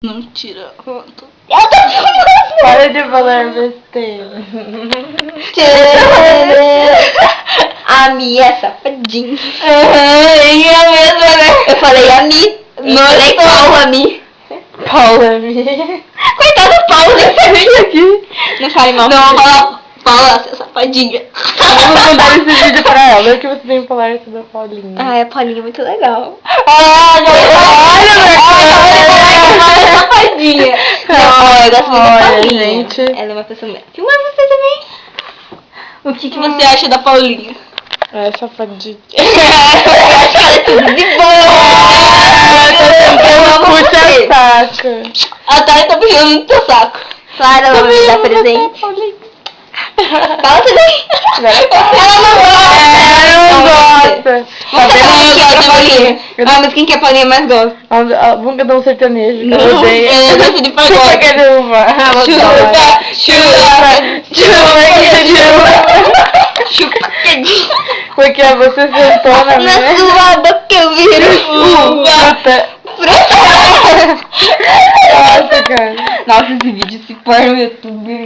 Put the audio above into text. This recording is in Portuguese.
Não tira foto. Eu tô filmando! Para de falar besteira. A Mi é safadinha. Eu mesma, né? Eu falei a Mi. Eu falei Paula Mi. Paula, me. Coitado do Paulo, nem sabia aqui. Não fale mal. Não, fala, Paula, seu safadinha. Eu vou mandar esse vídeo pra ela. O que você tem que falar sobre a Paulinha? Ai, a Paulinha é muito legal. Safadinha. Não, eu gosto muito da Olha, Paulinha. gente. Ela é uma pessoa muito... Filma você também. O que você acha da Paulinha? É safadinha. Tudo de Puxa saco. A Thay tá puxando no teu saco. Claro, ela vai me dar presente. Fala também. Ela não gosta. Vamos cantar uma musiquinha da Paulinha. Uma musiquinha que a Paulinha mais gosta. Vamos cantar um sertanejo. Que Não, ela odeia. eu gosto de pagode. Chupa que chuva. Chupa que Porque você sentou na Na minha... sua boca eu viro Fruta. fruta. Nossa, cara. Nossa, esse vídeo se põe no YouTube.